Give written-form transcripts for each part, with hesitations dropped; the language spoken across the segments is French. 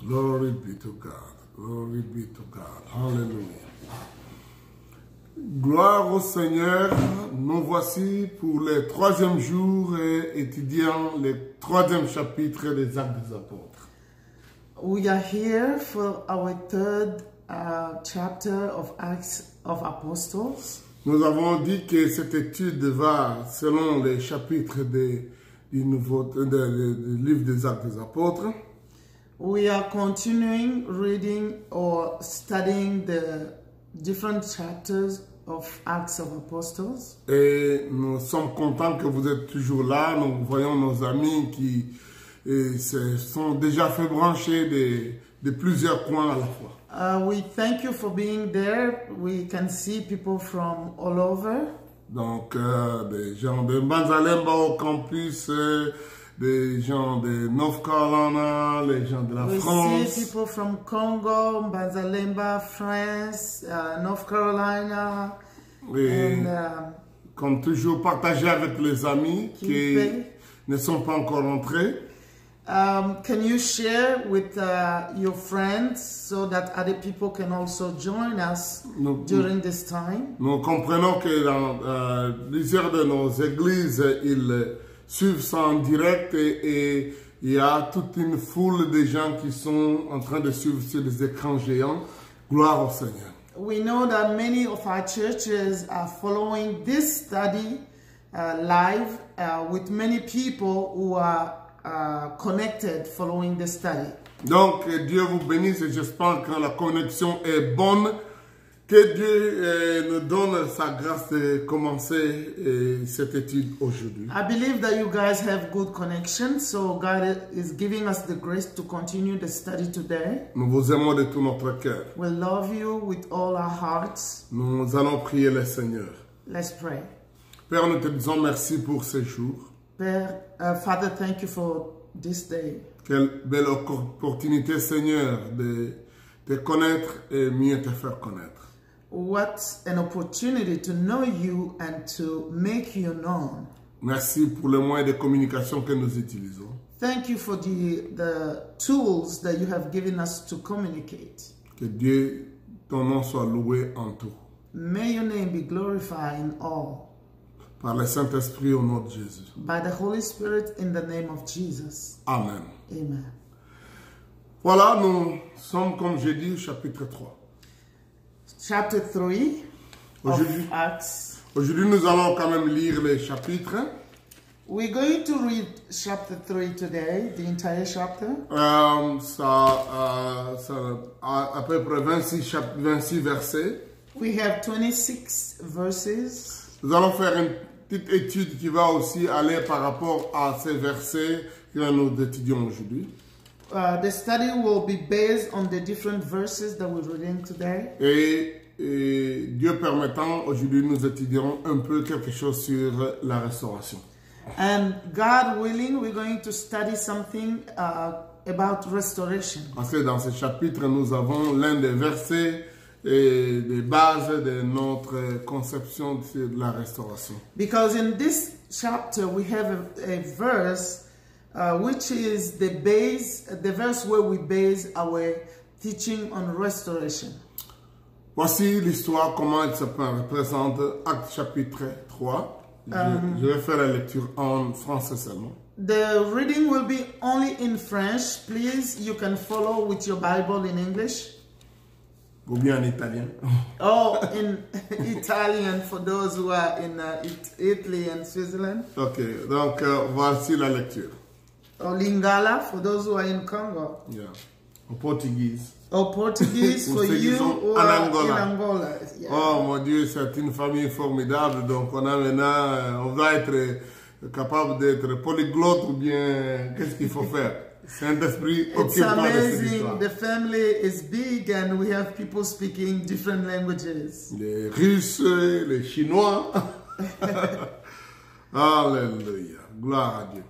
Glory be to God. Glory be to God. Hallelujah. Gloire au Seigneur. Nous voici pour le troisième jour et étudiant le troisième chapitre des Actes des Apôtres. We are here for our third chapter of Acts of Apostles. Nous avons dit que cette étude va selon les chapitres du livre des Actes des Apôtres. We are continuing reading or studying the different chapters of Acts of Apostles. Et nous sommes contents que vous êtes toujours là. Nous voyons nos amis qui se sont déjà fait brancher de plusieurs coins à la fois. We thank you for being there. We can see people from all over. Donc, des gens de Banzalemba au campus, des gens de North Carolina, les gens de la France. We see people from Congo, Banzalemba, France, North Carolina. Et comme toujours, partager avec les amis qui ne sont pas encore entrés. Can you share with your friends so that other people can also join us during this time? Nous comprenons que dans plusieurs de nos églises, ils suivent ça en direct et il y a toute une foule de gens qui sont en train de suivre sur les écrans géants. Gloire au Seigneur. We know that many of our churches are following this study live with many people who are connected following the study. Donc, Dieu vous bénisse et j'espère que la connexion est bonne. Que Dieu nous donne sa grâce de commencer cette étude aujourd'hui. I believe that you guys have good connection, so God is giving us the grace to continue the study today. Nous vous aimons de tout notre cœur. We love you with all our hearts. Nous allons prier le Seigneur. Let's pray. Père, nous te disons merci pour ce jour. Père, Father, thank you for this day. Quelle belle opportunité, Seigneur, de te connaître et mieux te faire connaître. What an opportunity to know you and to make you known. Merci pour les moyens de communication que nous utilisons. Thank you for the tools that you have given us to communicate. Que Dieu, ton nom soit loué en tout. May your name be glorified in all. Par le Saint-Esprit au nom de Jésus. By the Holy Spirit in the name of Jesus. Amen. Amen. Voilà, nous sommes, comme j'ai dit, au chapitre 3. Chapter 3 of Acts. Aujourd'hui, nous allons quand même lire les chapitres. We're going to read chapter 3 today, the entire chapter. Ça a à peu près 26 versets. We have 26 verses. Nous allons faire une petite étude qui va aussi aller par rapport à ces versets que nous étudions aujourd'hui. The study will be based on the different verses that we're reading today. Et Dieu permettant, aujourd'hui nous étudierons un peu quelque chose sur la restauration. And God willing, we're going to study something about restoration. Parce que dans ce chapitre, nous avons l'un des versets et des bases de notre conception de la restauration. Because in this chapter we have a verse which is the verse where we base our teaching on restoration. Voici l'histoire, comment elle se présente, Actes chapitre 3. Je vais faire la lecture en français seulement. The reading will be only in French. Please, you can follow with your Bible in English. Ou bien en italien. Oh, in Italian for those who are in Italy and Switzerland. Ok, donc voici la lecture. Or Lingala for those who are in Congo. Yeah. En portugais. Or Portuguese for you who are in Angola. Yeah. Oh mon Dieu, c'est une famille formidable. Donc on a maintenant, on va être capable d'être polyglotte ou bien qu'est-ce qu'il faut faire? Saint-Esprit, it's amazing. The family is big and we have people speaking different languages. Les Russes, les Chinois. Alléluia. Gloire à Dieu.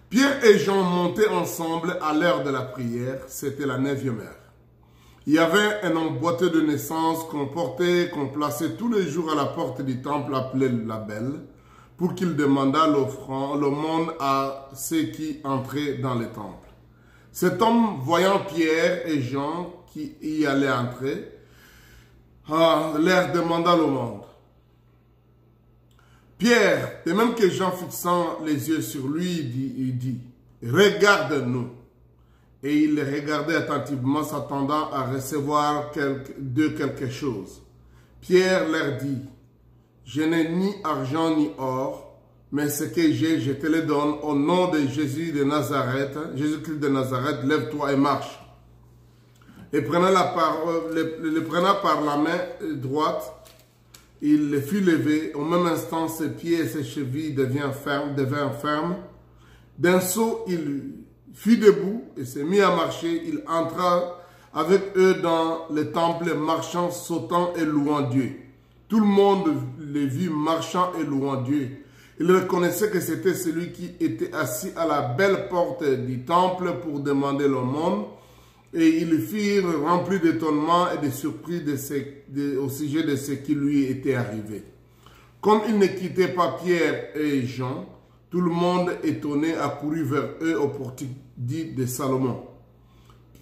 Pierre et Jean montaient ensemble à l'heure de la prière. C'était la 9e heure. Il y avait un homme boiteux de naissance qu'on plaçait tous les jours à la porte du temple appelé la Belle, pour qu'il demandât l'aumône à ceux qui entraient dans le temple. Cet homme, voyant Pierre et Jean qui y allaient entrer, leur demanda le monde. Pierre, de même que Jean fixant les yeux sur lui, il dit, regarde-nous. Et il les regardait attentivement, s'attendant à recevoir de quelque chose. Pierre leur dit, je n'ai ni argent ni or, mais ce que j'ai, je te le donne au nom de Jésus de Nazareth, Jésus-Christ de Nazareth, lève-toi et marche. Et prenant par la main droite, il le fit lever. Au même instant, ses pieds et ses chevilles devinrent fermes. D'un saut, il fut debout et s'est mis à marcher. Il entra avec eux dans le temple, marchant, sautant et louant Dieu. Tout le monde le vit marchant et louant Dieu. Il reconnaissait que c'était celui qui était assis à la belle porte du temple pour demander l'aumône. Et ils firent remplis d'étonnement et de surprise au sujet de ce qui lui était arrivé. Comme ils ne quittaient pas Pierre et Jean, tout le monde étonné accourut vers eux au portique dit de Salomon.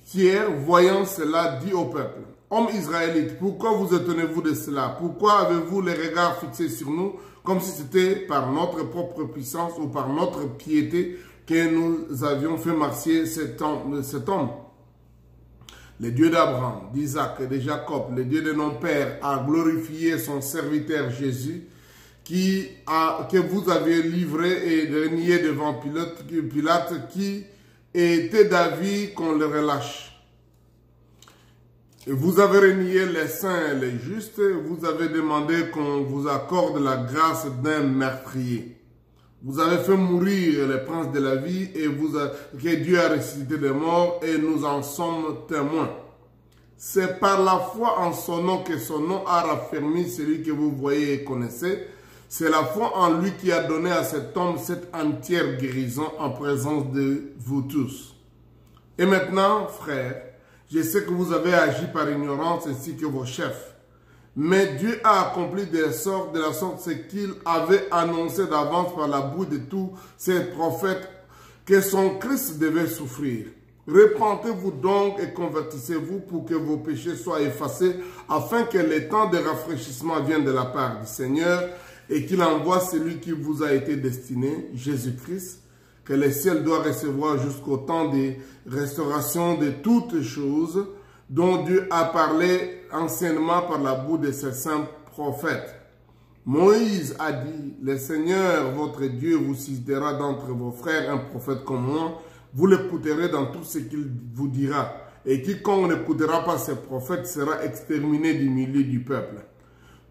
Pierre, voyant cela, dit au peuple, « Hommes israélites, pourquoi vous étonnez-vous de cela? Pourquoi avez-vous les regards fixés sur nous, comme si c'était par notre propre puissance ou par notre piété que nous avions fait marcher cet homme? Le Dieu d'Abraham, d'Isaac et de Jacob, le Dieu de nos pères, a glorifié son serviteur Jésus, que vous avez livré et renié devant Pilate, qui était d'avis qu'on le relâche. Et vous avez renié les saints et les justes, vous avez demandé qu'on vous accorde la grâce d'un meurtrier. Vous avez fait mourir le prince de la vie et que Dieu a ressuscité des morts et nous en sommes témoins. C'est par la foi en son nom que son nom a raffermi celui que vous voyez et connaissez. C'est la foi en lui qui a donné à cet homme cette entière guérison en présence de vous tous. Et maintenant, frères, je sais que vous avez agi par ignorance ainsi que vos chefs. Mais Dieu a accompli de la sorte ce qu'il avait annoncé d'avance par la bouche de tous ses prophètes, que son Christ devait souffrir. Repentez-vous donc et convertissez-vous pour que vos péchés soient effacés, afin que le temps de rafraîchissement vienne de la part du Seigneur et qu'il envoie celui qui vous a été destiné, Jésus-Christ, que le ciel doit recevoir jusqu'au temps de restauration de toutes choses, dont Dieu a parlé anciennement par la bouche de ses saints prophètes. Moïse a dit, le Seigneur, votre Dieu, vous suscitera d'entre vos frères un prophète comme moi, vous l'écouterez dans tout ce qu'il vous dira, et quiconque n'écoutera pas ces prophètes sera exterminé du milieu du peuple.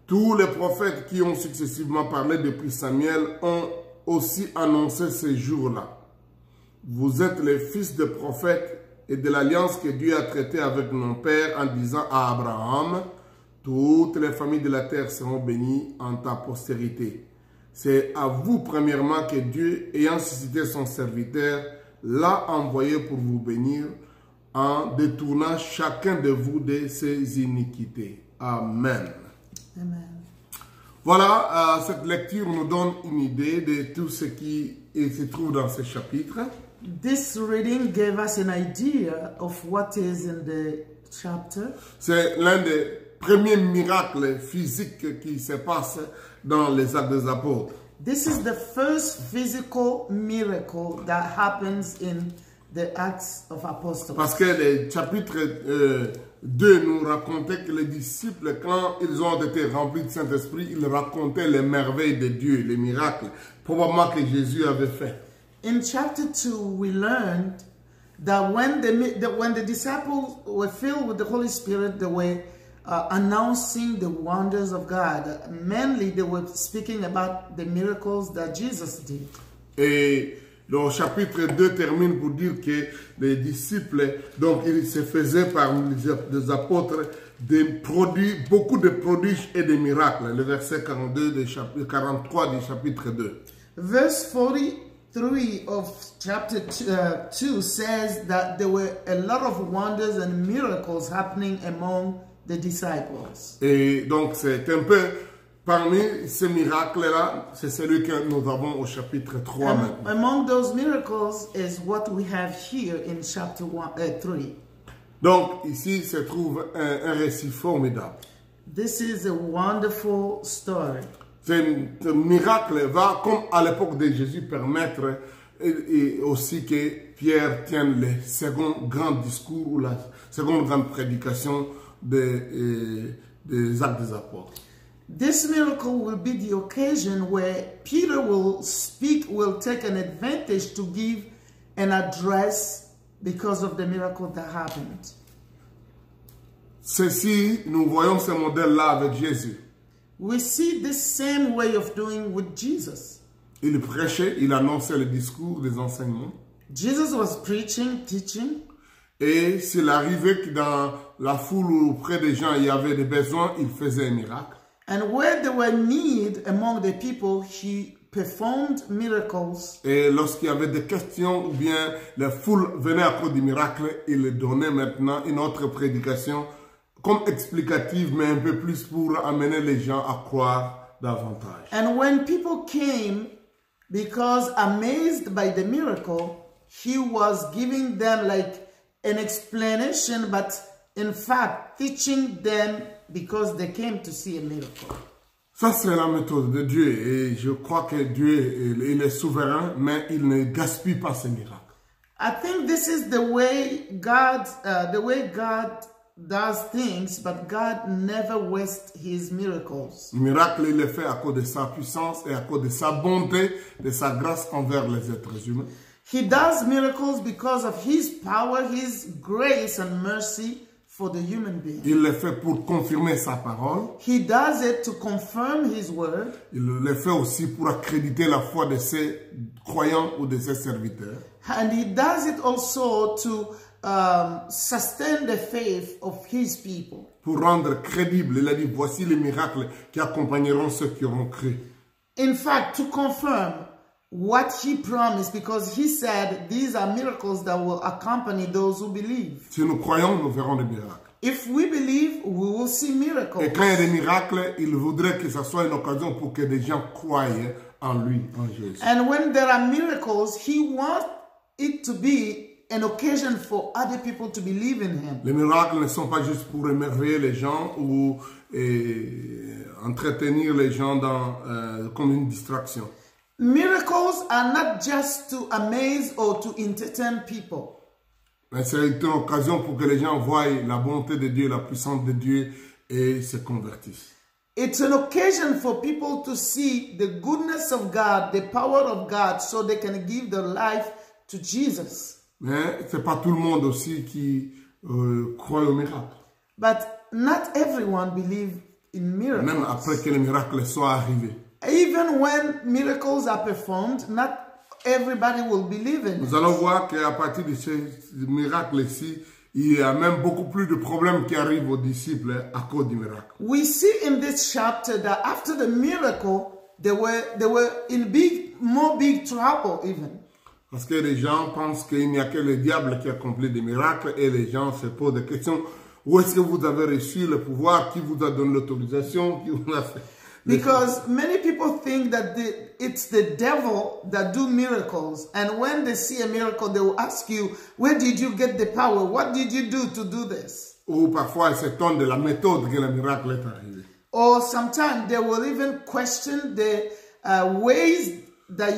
Tous les prophètes qui ont successivement parlé depuis Samuel ont aussi annoncé ces jours-là. Vous êtes les fils de prophètes et de l'alliance que Dieu a traitée avec nos pères en disant à Abraham, toutes les familles de la terre seront bénies en ta postérité. C'est à vous premièrement que Dieu, ayant suscité son serviteur, l'a envoyé pour vous bénir en détournant chacun de vous de ses iniquités. Amen. Amen. Voilà, cette lecture nous donne une idée de tout ce qui se trouve dans ce chapitre. This reading gave us an idea of what is in the chapter. C'est l'un des premiers miracles physiques qui se passent dans les Actes des Apôtres. This is the first physical miracle that happens in the Acts of Apostles. Parce que le chapitre 2 nous racontait que les disciples, quand ils ont été remplis du Saint-Esprit, ils racontaient les merveilles de Dieu, les miracles, probablement que Jésus avait fait. In chapter 2, we learned that when the disciples were filled with the Holy Spirit, they were announcing the wonders of God. Mainly, they were speaking about the miracles that Jesus did. Et le chapitre 2 termine pour dire que les disciples, donc ils se faisaient par les apôtres des produits, beaucoup de prodiges et de miracles. Le verset 43 du chapitre 2. Verse 43 of chapter 2 says that there were a lot of wonders and miracles happening among the disciples. Et donc c'est un peu Parmi ces miracles-là, c'est celui que nous avons au chapitre 3 maintenant. Among those miracles is what we have here in chapter 3. Donc, ici se trouve un récit formidable. This is a wonderful story. Ce miracle va, comme à l'époque de Jésus, permettre et aussi que Pierre tienne le second grand discours ou la seconde grande prédication des Actes des Apôtres. This miracle will be the occasion where Peter will take an advantage to give an address because of the miracle that happened. Ceci, nous voyons ce modèle-là avec Jésus. We see this same way of doing with Jesus. Il prêchait, il annonçait le discours des enseignements. Jesus was preaching, teaching. Et s'il arrivait que dans la foule ou auprès des gens, il y avait des besoins, il faisait un miracle. And where there were need among the people, he performed miracles. Et lorsqu'il y avait des questions ou bien la foule venait à cause du miracle, il donnait maintenant une autre prédication comme explicative, mais un peu plus pour amener les gens à croire davantage. And when people came, because amazed by the miracle, he was giving them like an explanation, but in fact teaching them because they came to see a miracle. Ça, c'est la méthode de Dieu. Et je crois que Dieu, il est souverain, mais il ne gaspille pas ses miracles. I think this is the way God does things, but God never wastes his miracles. Le miracle, il est fait à cause de sa puissance et à cause de sa bonté, de sa grâce envers les êtres humains. He does miracles because of his power, his grace and mercy for the human being. Il le fait pour confirmer sa parole. He does it to confirm his word. Il le fait aussi pour accréditer la foi de ses croyants ou de ses serviteurs. And he does it also to sustain the faith of his people. Pour rendre crédible, il a dit, voici les miracles qui accompagneront ceux qui auront cru. In fact, to confirm what he promised, because he said these are miracles that will accompany those who believe. Si nous croyons, nous verrons des miracles. If we believe, we will see miracles. Et quand il y a des miracles, il voudrait que ça soit une occasion pour que des gens croient en lui, en Jésus. And when there are miracles, he wants it to be an occasion for other people to believe in him. Les miracles ne sont pas juste pour émerveiller les gens ou entretenir les gens comme une distraction. Miracles are not just to amaze or to entertain people. Mais c'est une occasion pour que les gens voient la bonté de Dieu, la puissance de Dieu et se convertissent. It's an occasion for people to see the goodness of God, the power of God, so they can give their life to Jesus. Mais ce n'est pas tout le monde aussi qui croit au miracle. But not everyone believes in miracles. Même après que les miracles soient arrivés. Even when miracles are performed, not everybody will believe in it. Nous allons voir qu'à partir de ces miracles-ci, il y a même beaucoup plus de problèmes qui arrivent aux disciples à cause du miracle. We see in this chapter that after the miracle, they were in more big trouble even. Parce que les gens pensent qu'il n'y a que le diable qui accomplit des miracles et les gens se posent des questions. Où est-ce que vous avez reçu le pouvoir? Qui vous a donné l'autorisation? Qui vous a fait? Because many people think that it's the devil that do miracles. And when they see a miracle, they will ask you, where did you get the power? What did you do to do this? Ou parfois ils s'étonnent de la méthode que le miracle est arrivé. Or sometimes they will even question the ways that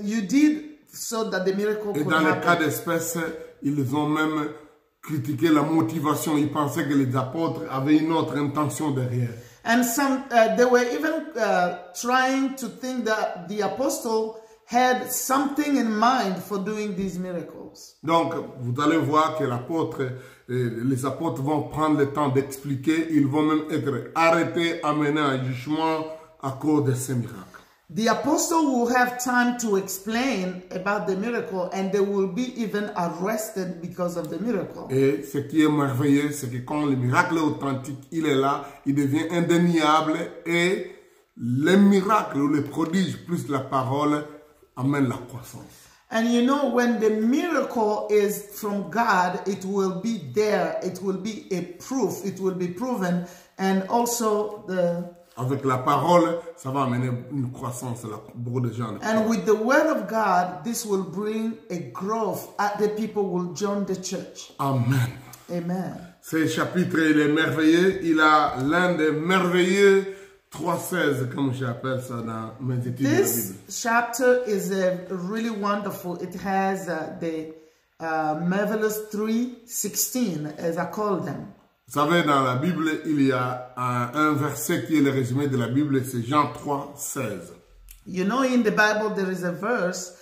you did so that the miracle Et could dans le cas happen. d'espèce, ils ont même critiqué la motivation. Ils pensaient que les apôtres avaient une autre intention derrière. And they were even trying to think that the apostle had something in mind for doing these miracles. Donc, vous allez voir que les apôtres vont prendre le temps d'expliquer. Ils vont même être arrêtés, amenés à un jugement à cause de ces miracles. The apostle will have time to explain about the miracle, and they will be even arrested because of the miracle. Et ce qui est merveilleux, c'est que quand le miracle authentique, il est là, il devient indéniable et les miracles ou les prodiges plus la parole amènent la croissance. And you know, when the miracle is from God, it will be there. It will be a proof. It will be proven. And also Avec la parole, ça va amener une croissance à beaucoup de gens. And with the word of God, this will bring a growth. The people will join the church. Amen. Amen. Ce chapitre, il est merveilleux. Il a l'un des merveilleux 3.16, comme j'appelle ça dans mes études de la This Bible. chapter is really wonderful. It has the marvelous 3:16, as I call them. Vous savez, dans la Bible, il y a un verset qui est le résumé de la Bible, c'est Jean 3:16. You know, in the Bible, there is a verse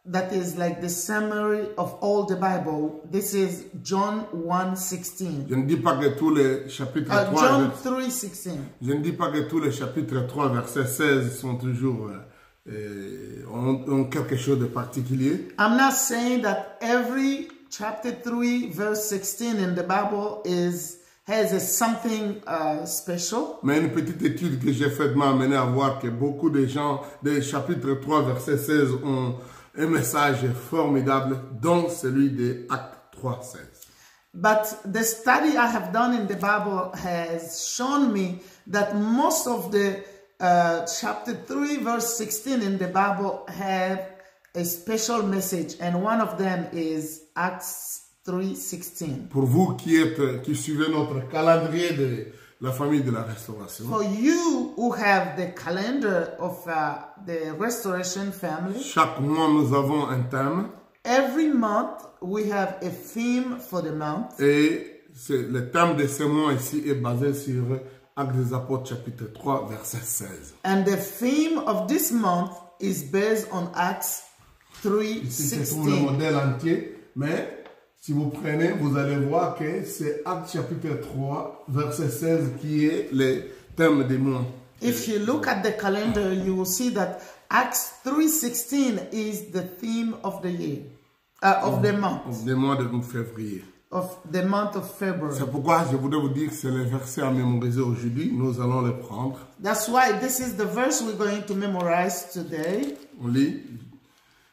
that is like the summary of all the Bible. This is John 1:16. Je ne dis pas que tous les chapitres 3, John 3:16. je ne dis pas que tous les chapitres 3, verset 16 sont toujours ont quelque chose de particulier. I'm not saying that every chapter 3, verse 16 in the Bible has something special. Mais une petite étude que j'ai faite m'a amené à voir que beaucoup de gens, des chapitres 3, verset 16, ont un message formidable, dont celui de Actes 3:16. But the study I have done in the Bible has shown me that most of the chapter 3, verse 16 in the Bible have a special message, and one of them is Acts 3:16. Pour vous qui suivez notre calendrier de la famille de la restauration, For you who have the calendar of the Restoration family, chaque mois nous avons un thème every month we have a theme for the month. et le thème de ce mois ici est basé sur Actes des Apôtres chapitre 3 verset 16. And the theme of this month is based on Acts Ici c'est pour le 3:16. modèle entier, mais si vous prenez, vous allez voir que c'est Actes chapitre 3 verset 16 qui est le thème des mois. If you look at the calendar, you will see that Acts 3:16 is the theme of the year, of the month, Des mois de février. of the month of February. C'est pourquoi je voudrais vous dire que c'est le verset à mémoriser aujourd'hui. Nous allons le prendre. That's why this is the verse we're going to memorize today. On lit.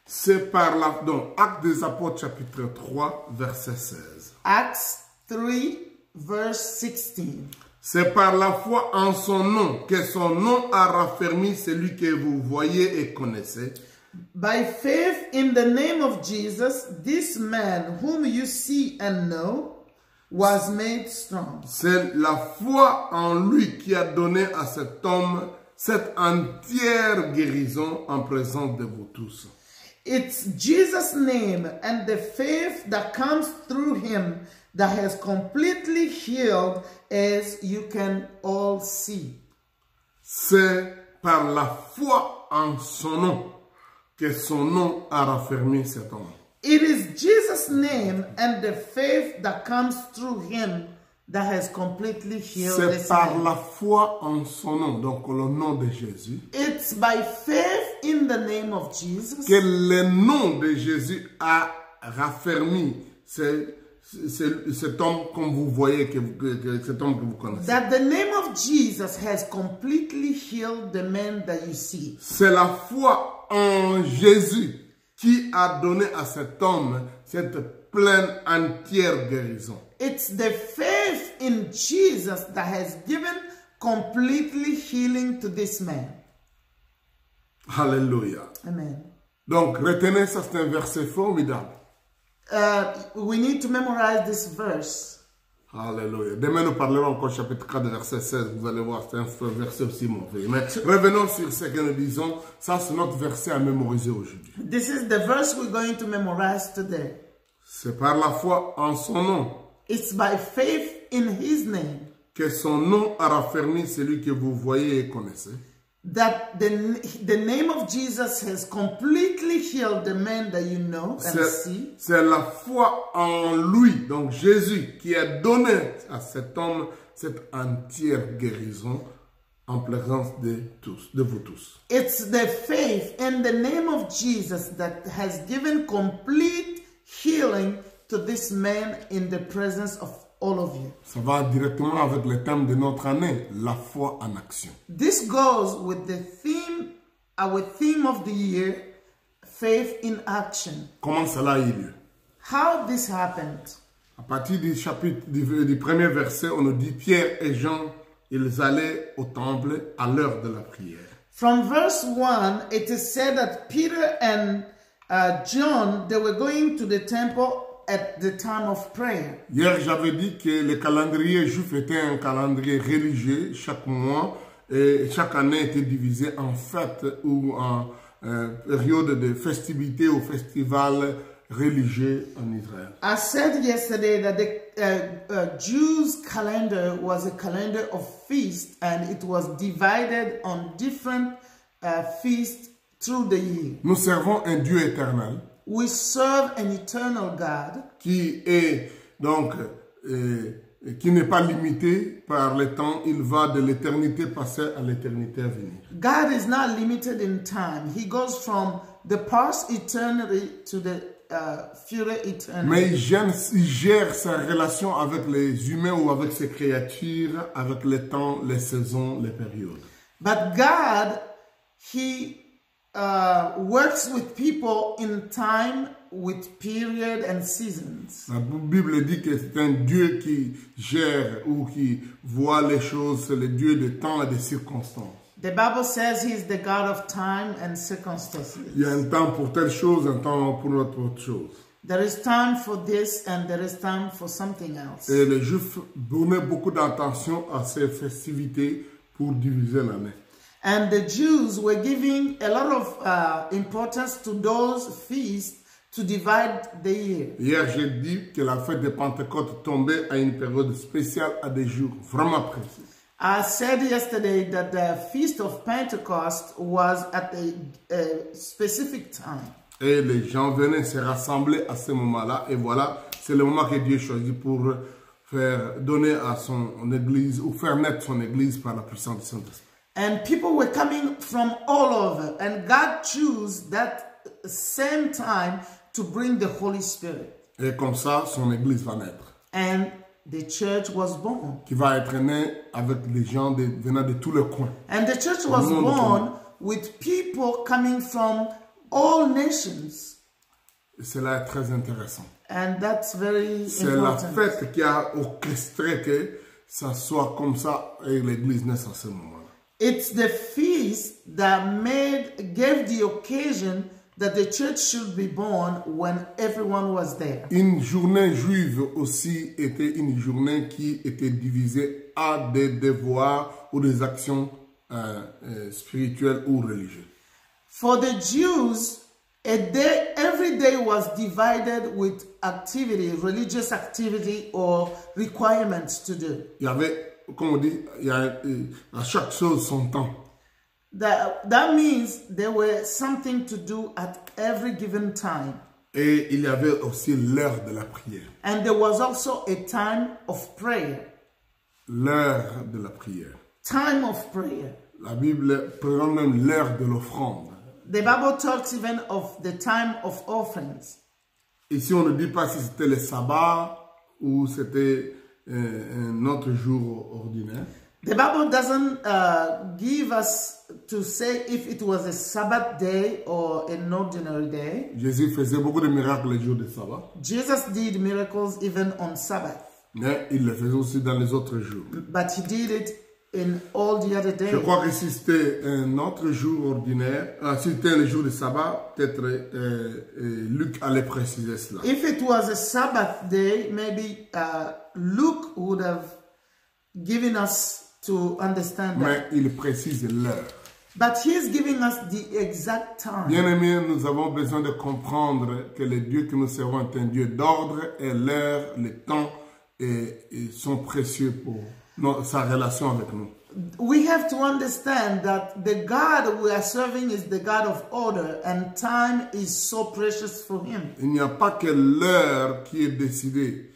C'est par la... Donc, Actes des Apôtres chapitre 3 verset 16. Acts 3, verse 16. C'est par la foi en son nom que son nom a raffermi celui que vous voyez et connaissez. By faith in the name of Jesus, this man whom you see and know was made strong. C'est la foi en lui qui a donné à cet homme cette entière guérison en présence de vous tous. It's Jesus' name and the faith that comes through him that has completely healed, as you can all see. C'est par la foi en son nom que son nom a raffermi cet homme. It is Jesus' name and the faith that comes through him that has completely healed C'est this par man. la foi en son nom, donc le nom de Jésus, It's by faith in the name of Jesus que le nom de Jésus a raffermi cet homme comme vous voyez, cet homme que vous connaissez. that the name of Jesus has completely healed the man that you see. C'est la foi en Jésus qui a donné à cet homme cette pleine entière guérison. It's the faith in Jesus that has given completely healing to this man. Alléluia. Amen. Donc, retenez ça, c'est un verset formidable. We need to memorize this verse. Alléluia. Demain, nous parlerons encore chapitre 4, verset 16. Vous allez voir, c'est un verset aussi mauvais. Mais revenons sur ce que nous disons. Ça, c'est notre verset à mémoriser aujourd'hui. This is the verse we're going to memorize today. C'est par la foi en son nom It's by faith in his name que son nom a raffermi celui que vous voyez et connaissez. that the name of Jesus has completely healed the man that you know and see. C'est la foi en lui, donc Jésus, qui a donné à cet homme cette entière guérison en présence de vous tous. It's the faith in the name of Jesus that has given complete healing to this man in the presence of all of you. Ça va directement avec le thème de notre année, la foi en action. This goes with the theme, our theme of the year, faith in action. Comment cela a eu lieu? How this happened? À partir du chapitre du premier verset, on nous dit Pierre et Jean ils allaient au temple à l'heure de la prière. From verse 1, it is said that Peter and John, they were going to the temple at the time of prayer. Hier, j'avais dit que le calendrier juif était un calendrier religieux. Chaque mois et chaque année était divisé en fêtes ou en période de festivités ou festivals religieux en Israël. I said yesterday that the Jews' calendar was a calendar of feasts, and it was divided on different feasts through the year. Nous servons un Dieu éternel. We serve an eternal God Qui est donc qui n'est pas limité par le temps. Il va de l'éternité passée à l'éternité à venir. God is not limited in time. He goes from the past eternity to the future eternity. Mais il gère sa relation avec les humains ou avec ses créatures, avec les temps, les saisons, les périodes. But God, He works with people in time, with period and seasons. La Bible dit que c'est un Dieu qui gère ou qui voit les choses, c'est le Dieu de temps et de circonstances. The Bible says He is the God of time and circumstances. Il y a un temps pour telle chose, un temps pour autre chose. There is time for this and there is time for something else. Et les Juifs donnaient beaucoup d'attention à ces festivités pour diviser l'année. And the Jews were giving a lot of importance to those feasts to divide the year. Hier, j'ai dit que la fête de Pentecôte tombait à une période spéciale, à des jours vraiment précis. I said yesterday that the Feast of Pentecost was at a specific time. Et les gens venaient se rassembler à ce moment-là. Et voilà, c'est le moment que Dieu choisit pour faire donner à son église ou faire naître son église par la puissance du Saint-Esprit. And people were coming from all over. And God chose that same time to bring the Holy Spirit. Et comme ça, son église va naître. And the church was born. Qui va être née avec les gens venant de tous les coins. And the church was born with people coming from all nations. Et cela est très intéressant. And that's very C'est la important. fête qui a orchestré que ça soit comme ça et l'église naisse à ce moment-là. It's the feast that gave the occasion that the church should be born when everyone was there. Une journée juive aussi était une journée qui était divisée à des devoirs ou des actions spirituelles ou religieuses. For the Jews, every day was divided with activity, religious activity or requirements to do. Il y avait, comme on dit, il y a à chaque chose son temps. That means there were something to do at every given time. Et il y avait aussi l'heure de la prière. And there was also a time of prayer. L'heure de la prière. Time of prayer. La Bible prend même l'heure de l'offrande. The Bible talks even of the time of offerings. Ici, on ne dit pas si c'était le sabbat ou c'était un autre jour ordinaire. The Bible doesn't give us to say if it was a Sabbath day or an ordinary day. Jésus faisait beaucoup de miracles les jours de sabbat. Jesus did miracles even on Sabbath. Mais il le faisait aussi dans les autres jours. But he did it in all the other days. Je crois que si c'était un autre jour ordinaire, si c'était le jour de sabbat, peut-être Luc allait préciser cela. If it was a Sabbath day, maybe Luke would have given us to understand that. Mais il précise l'heure. But he's giving us the exact time. Bien-aimés, nous avons besoin de comprendre que le Dieu que nous servons est un Dieu d'ordre et l'heure, le temps sont précieux pour sa relation avec nous. We have to understand that the God we are serving is the God of order and time is so precious for him. Il n'y a pas que l'heure qui est décidée.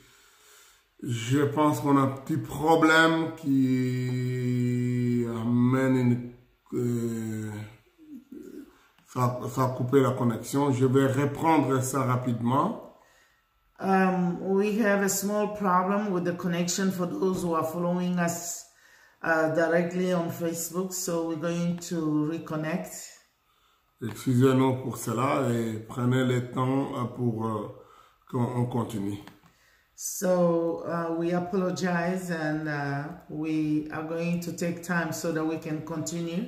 Je pense qu'on a un petit problème qui amène ça a coupé la connexion. Je vais reprendre ça rapidement. We have a small problem with the connection for those who are following us directly on Facebook, so we're going to reconnect. Excusez-nous pour cela et prenez le temps pour qu'on continue. So we apologize, and we are going to take time so that we can continue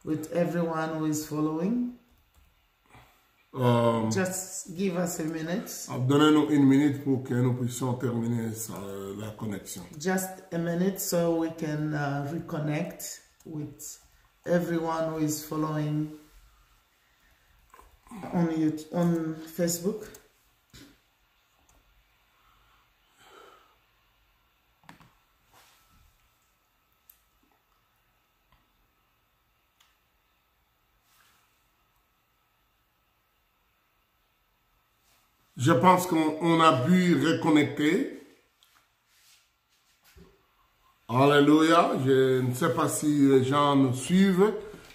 with everyone who is following. Just give us a minute. Donnez-nous une minute pour que nous puissions terminer la connexion. Just a minute so we can reconnect with everyone who is following on YouTube, on Facebook. Je pense qu'on a pu reconnecter. Alléluia. Je ne sais pas si les gens nous suivent,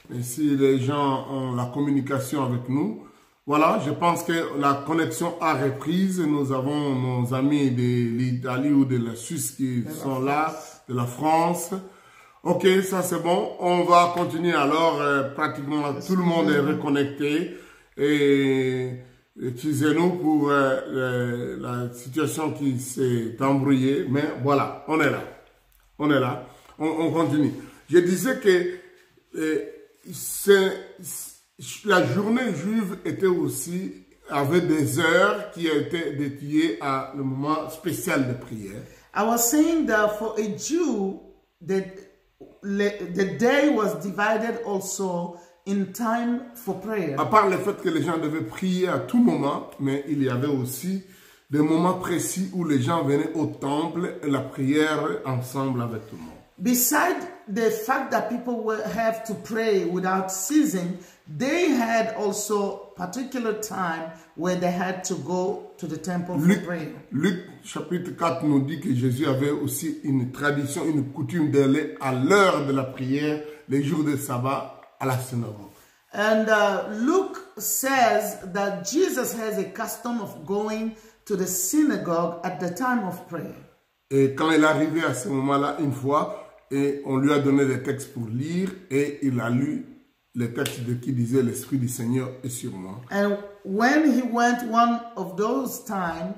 mais si les gens ont la communication avec nous. Voilà, je pense que la connexion a reprise. Nous avons nos amis de l'Italie ou de la Suisse qui sont là, de la France. Ok, ça c'est bon. On va continuer alors. Pratiquement tout le monde est reconnecté. Et excusez-nous pour la situation qui s'est embrouillée, mais voilà, on est là. On est là. On continue. Je disais que la journée juive était aussi, avait des heures qui étaient dédiées à le moment spécial de prière. I was saying that for a Jew, the day was divided also in time for prayer. À part le fait que les gens devaient prier à tout moment, mais il y avait aussi des moments précis où les gens venaient au temple et la prière ensemble avec tout le monde. Beside the fact that people will have to pray without ceasing, they had also particular time where they had to go to the temple for prayer. Luc chapitre 4 nous dit que Jésus avait aussi une tradition, une coutume d'aller à l'heure de la prière, les jours de sabbat, à la synagogue. And Luke says that Jesus has a custom of going to the synagogue at the time of prayer. Et quand il est arrivé à ce moment-là, une fois, et on lui a donné des textes pour lire, et il a lu les textes qui disaient l'Esprit du Seigneur est sur moi. And when he went one of those times,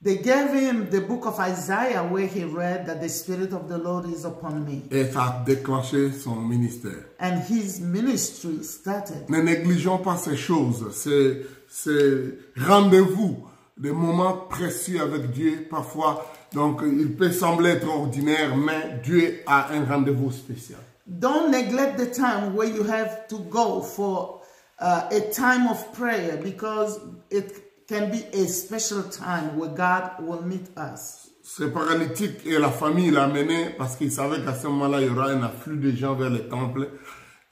they gave him the book of Isaiah where he read that the Spirit of the Lord is upon me. Et ça a déclenché son ministère. And his ministry started. Ne négligeons pas ces choses, ces rendez-vous, des moments précieux avec Dieu. Parfois, donc, il peut sembler être ordinaire, mais Dieu a un rendez-vous spécial. Don't neglect the time where you have to go for a time of prayer, because it can be a special time where God will meet us. Ce paralytique et la famille l'a mené parce qu'il savait qu'à ce moment-là, il y aura un afflux de gens vers le temple.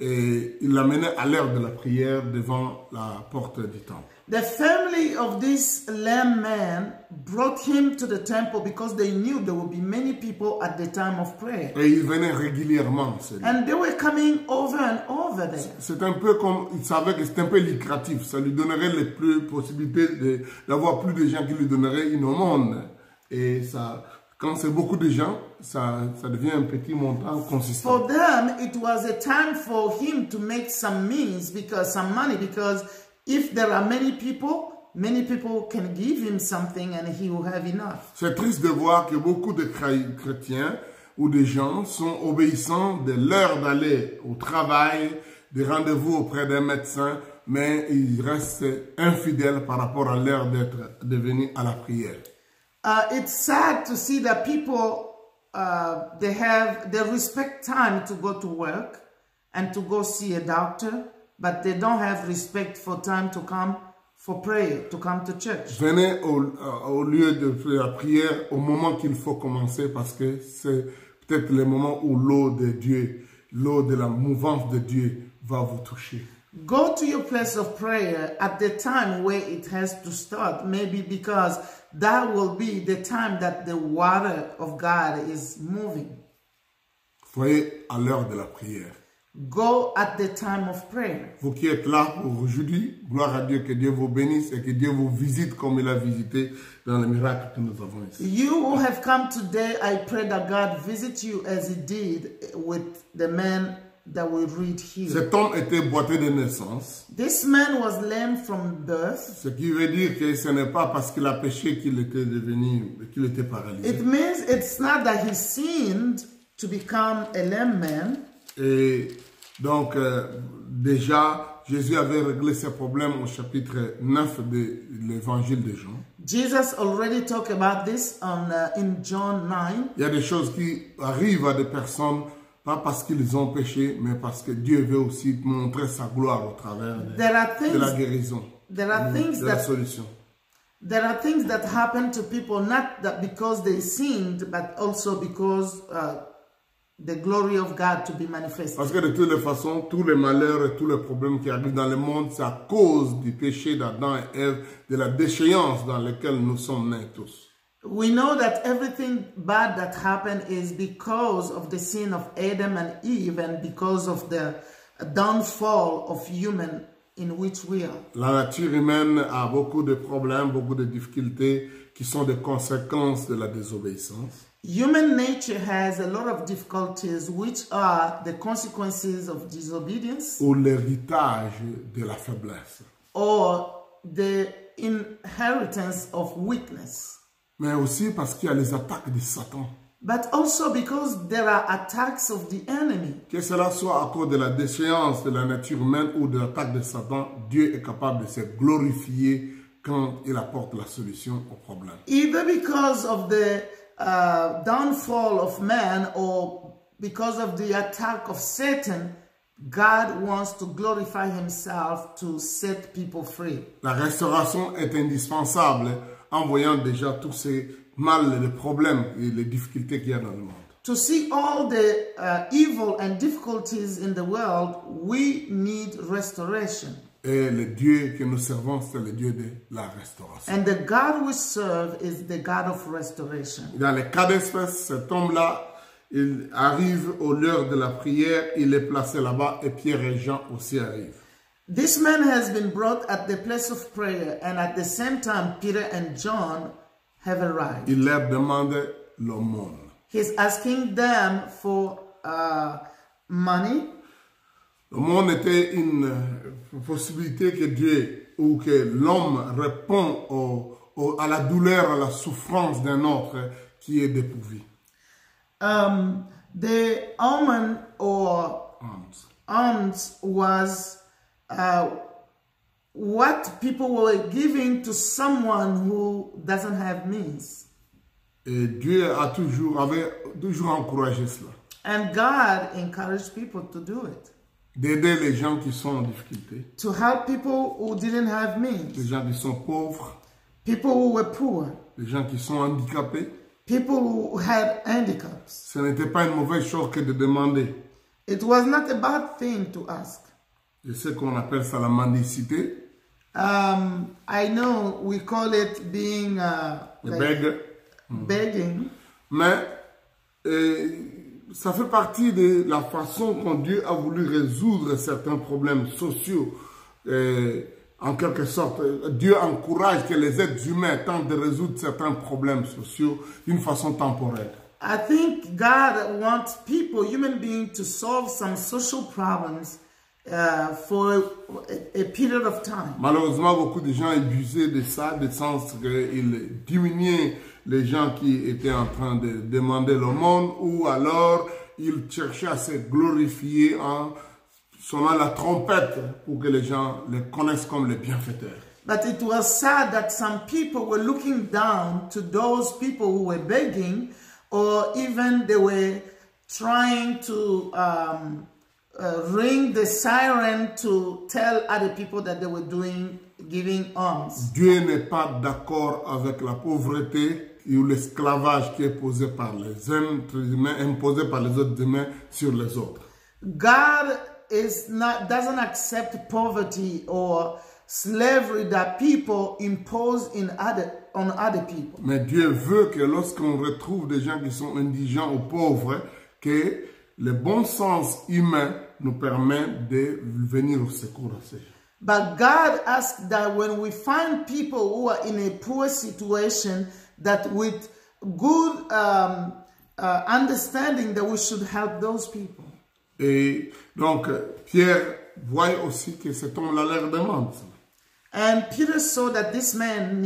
Et il l'a mené à l'heure de la prière devant la porte du temple. The family of this lame man brought him to the temple because they knew there would be many people at the time of prayer. Et il venait régulièrement. And they were coming over and over there. C'est un peu comme, il savait que c'était un peu lucratif. Ça lui donnerait les plus possibilités d'avoir plus de gens qui lui donneraient une aumône. Et ça, quand c'est beaucoup de gens, ça devient un petit montant consistant. For them, it was a time for him to make some means, some money, because if there are many people can give him something and he will have enough. C'est triste de voir que beaucoup de chrétiens ou de gens sont obéissants de l'heure d'aller au travail, des rendez-vous auprès d'un médecin, mais ils restent infidèles par rapport à l'heure de venir à la prière. It's sad to see that people, they respect time to go to work and to go see a doctor, but they don't have respect for time to come for prayer, to come to church. Venez au lieu de la prière au moment qu'il faut commencer, parce que c'est peut-être le moment où l'eau de Dieu, l'eau de la mouvance de Dieu va vous toucher. Go to your place of prayer at the time where it has to start, maybe because that will be the time that the water of God is moving. Soyez à l'heure de la prière. Go at the time of prayer. Vous qui êtes là pour aujourd'hui, gloire à Dieu, que Dieu vous bénisse et que Dieu vous visite comme il a visité dans le miracle que nous avons ici. You who have come today, I pray that God visit you as he did with the man that we read here. Cet homme était boiteux de naissance, This man was lame from birth. ce qui veut dire que ce n'est pas parce qu'il a péché qu'il était paralysé. It means it's not that he sinned to become a lame man. Et donc, déjà, Jésus avait réglé ses problèmes au chapitre 9 de l'évangile de Jean. Jesus already talked about this in John 9. Il y a des choses qui arrivent à des personnes, pas parce qu'ils ont péché, mais parce que Dieu veut aussi montrer sa gloire au travers de la guérison, de la solution. There are things that happen to people not that because they sinned, but also because the glory of God to be manifested. Parce que de toutes les façons, tous les malheurs et tous les problèmes qui arrivent dans le monde, c'est à cause du péché d'Adam et Ève, de la déchéance dans laquelle nous sommes nés tous. We know that everything bad that happened is because of the sin of Adam and Eve and because of the downfall of human in which we are. La nature humaine a beaucoup de problèmes, beaucoup de difficultés qui sont des conséquences de la désobéissance. Human nature has a lot of difficulties which are the consequences of disobedience ou l'héritage de la faiblesse. or the inheritance of weakness. Mais aussi parce qu'il y a les attaques de Satan. But also because there are attacks of the enemy. Que cela soit à cause de la déchéance de la nature humaine ou de l'attaque de Satan, Dieu est capable de se glorifier quand il apporte la solution au problème. Either because of the downfall of man or because of the attack of Satan, God wants to glorify himself to set people free. La restauration est indispensable en voyant déjà tous ces mal, les problèmes et les difficultés qu'il y a dans le monde. To see all the evil and difficulties in the world, we need restoration. Et le Dieu que nous servons, c'est le Dieu de la restauration. And the God we serve is the God of restoration. Dans le cas d'espèce, cet homme-là, il arrive au l'heure de la prière, il est placé là-bas et Pierre et Jean aussi arrivent. This man has been brought at the place of prayer, and at the same time, Peter and John have arrived. Il leur demande l'aumône. He's asking them for money. L'aumône était une possibilité que Dieu ou que l'homme répond à la douleur, à la souffrance d'un autre qui est dépourvu. The almond or alms was what people were giving to someone who doesn't have means. Et Dieu avait toujours encouragé cela. And God encouraged people to do it. D'aider les gens qui sont en difficulté. To help people who didn't have means. Les gens qui sont pauvres. People who were poor. Les gens qui sont handicapés. People who had handicaps. Ce n'était pas une mauvaise chose que de demander. It was not a bad thing to ask. Je sais qu'on appelle ça la mendicité. I know we call it being like begging. Mais ça fait partie de la façon dont Dieu a voulu résoudre certains problèmes sociaux. En quelque sorte, Dieu encourage que les êtres humains tentent de résoudre certains problèmes sociaux d'une façon temporaire. I think God wants people, human beings, to solve some social problems for a period of time. Malheureusement, beaucoup de gens abusaient de ça, de sens qu'ils diminuaient les gens qui étaient en train de demander l'aumône, ou alors ils cherchaient à se glorifier en sonnant la trompette pour que les gens les connaissent comme les bienfaiteurs. But it was sad that some people were looking down to those people who were begging, or even they were trying to ring the siren to tell other people that they were giving alms. Dieu n'est pas d'accord avec la pauvreté ou l'esclavage qui est posé par les êtres humains, imposé par les autres humains sur les autres. God doesn't accept poverty or slavery that people impose on other people. Mais Dieu veut que lorsqu'on retrouve des gens qui sont indigents ou pauvres, que le bon sens humain nous permet de venir au secours à ces gens. But God asks that when we find people who are in a poor situation, that with good understanding that we should help those people. Et donc, Pierre voit aussi que cet homme-là leur demande. And Peter saw that this man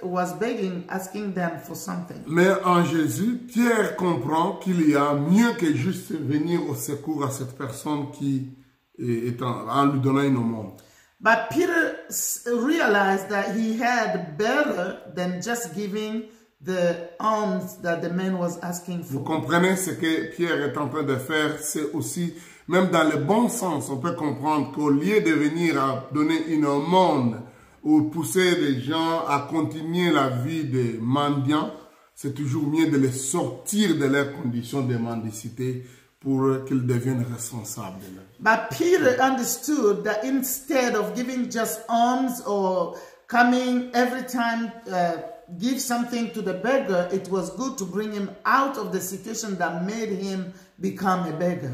was begging, asking them for something. Mais en Jésus, Pierre comprend qu'il y a mieux que juste venir au secours à cette personne qui est en lui donnant une aumône. But Peter realized that he had better than just giving the alms that the man was asking for. Vous comprenez ce que Pierre est en train de faire, c'est aussi, même dans le bon sens, on peut comprendre qu'au lieu de venir à donner une aumône ou pousser les gens à continuer la vie de mendiants, c'est toujours mieux de les sortir de leurs conditions de mendicité pour qu'ils deviennent responsables. But Peter understood that instead of giving just alms or coming every time give something to the beggar, it was good to bring him out of the situation that made him become a beggar.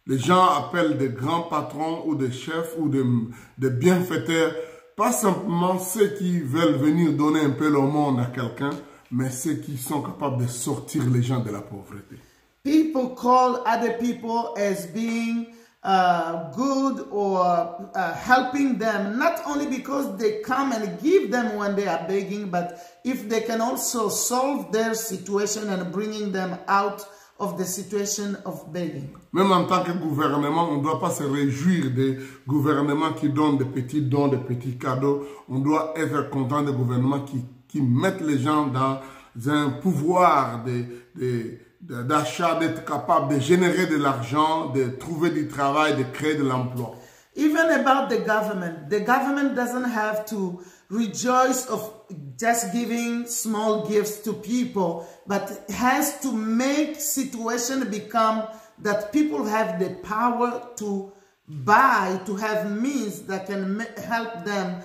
Les gens appellent des grands patrons ou des chefs ou des bienfaiteurs, pas simplement ceux qui veulent venir donner un peu l'aumône à quelqu'un, mais ceux qui sont capables de sortir les gens de la pauvreté. People call other people as being good or helping them, not only because they come and give them when they are begging, but if they can also solve their situation and bringing them out of the situation of begging. Même en tant que gouvernement, on ne doit pas se réjouir des gouvernements qui donnent des petits dons, des petits cadeaux. On doit être content des gouvernements qui mettent les gens dans un pouvoir d'achat, d'être capable de générer de l'argent, de trouver du travail, de créer de l'emploi. Even about the government doesn't have to rejoice of just giving small gifts to people, but has to make situation become that people have the power to buy, to have means that can help them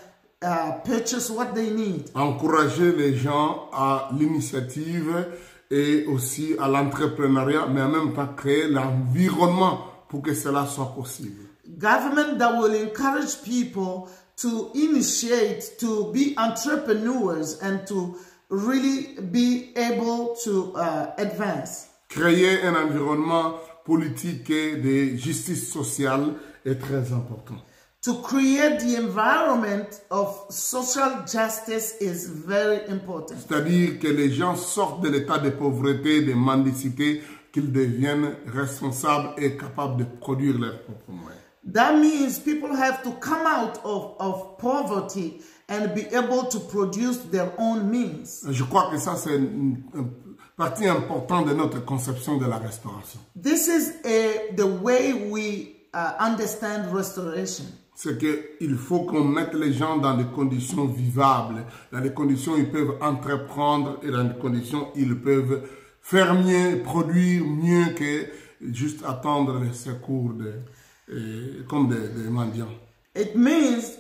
purchase what they need. Encourager les gens à l'initiative et aussi à l'entrepreneuriat, mais en même temps créer l'environnement pour que cela soit possible. Government that will encourage people to initiate, to be entrepreneurs and to really be able to advance. Créer un environnement politique et de justice sociale est très important. To create the environment of social justice is very important. C'est-à-dire que les gens sortent de l'état de pauvreté, de mendicité, qu'ils deviennent responsables et capables de produire leurs propres moyens. That means people have to come out of poverty and be able to produce their own means. Je crois que ça, c'est une partie importante de notre conception de la restauration. This is the way we understand restoration. C'est qu'il faut qu'on mette les gens dans des conditions vivables, dans des conditions où ils peuvent entreprendre et dans des conditions où ils peuvent faire mieux, produire mieux que juste attendre les secours comme des mendiants. It means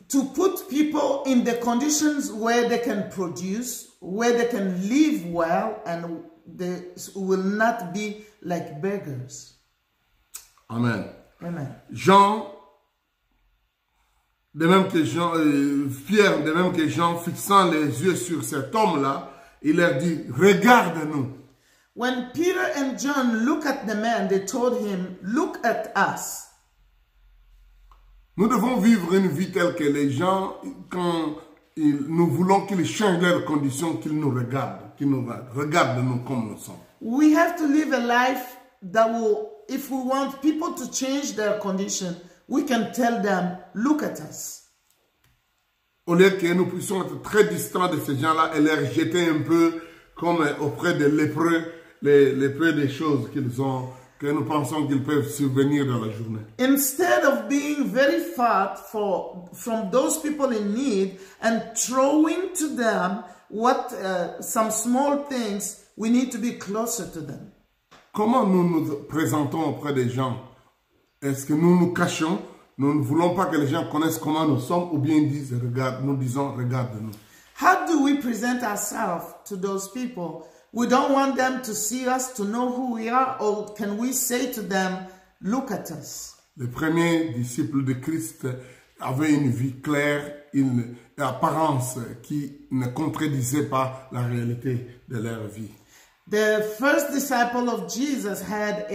to put people in the conditions where they can produce, where they can live well, and they will not be like beggars. Amen. Amen. Jean, de même que Jean, Pierre, de même que Jean, fixant les yeux sur cet homme-là, il leur dit, regarde-nous. When Peter and John looked at the man, they told him, look at us. Nous devons vivre une vie telle que les gens, quand nous voulons qu'ils changent leurs conditions, qu'ils nous regardent, regardent-nous comme nous sommes. We have to live a life that will, if we want people to change their condition, we can tell them, look at us. Au lieu que nous puissions être très distants de ces gens-là et les jeter un peu comme auprès des lépreux, les peu des choses qu'ils ont, que nous pensons qu'ils peuvent survenir dans la journée. Instead of being very far from those people in need and throwing to them some small things, we need to be closer to them. Comment nous nous présentons auprès des gens? Est-ce que nous nous cachons? Nous ne voulons pas que les gens connaissent comment nous sommes ou bien nous disons regarde-nous. How do we present ourselves to those people? We don't want them to see us, to know who we are, or can we say to them, look at us? Les premiers disciples de Christ avaient une vie claire, une apparence qui ne contredisait pas la réalité de leur vie. The first disciple of Jesus had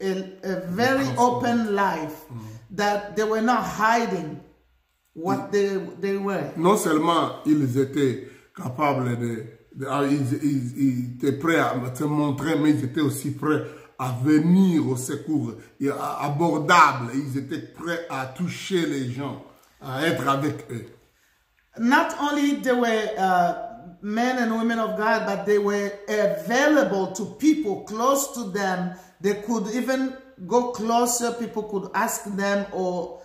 a very open life, that they were not hiding what they were. Non seulement ils étaient capables ils étaient prêts à se montrer, mais ils étaient aussi prêts à venir au secours, abordables. Ils étaient prêts à toucher les gens, à être avec eux. Not only they were men and women of God, but they were available to people close to them. They could even go closer. People could ask them or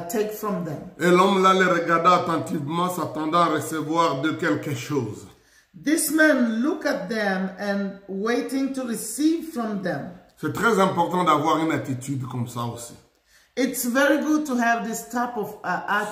take from them. Et l'homme là les regarda attentivement, s'attendant à recevoir de quelque chose. This man looked at them and waiting to receive from them. C'est très important d'avoir une attitude comme ça aussi. It's very good to have this type of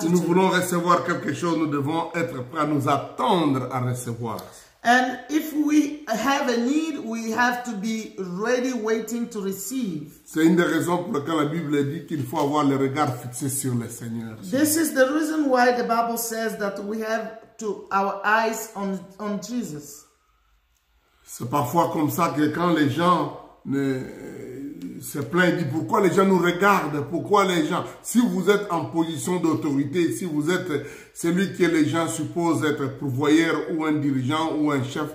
Si nous attitude. voulons recevoir quelque chose, nous devons être prêts à nous attendre à recevoir. And if we have a need, we have to be ready, waiting to receive. C'est une des raisons pour lesquelles la Bible dit qu'il faut avoir le regard fixé sur le Seigneur. This is the reason why the Bible says that we have to our eyes on Jesus. C'est parfois comme ça que quand les gens se plaignent, ils disent pourquoi les gens nous regardent, pourquoi les gens, si vous êtes en position d'autorité, si vous êtes celui que les gens supposent être pourvoyeur ou un dirigeant ou un chef,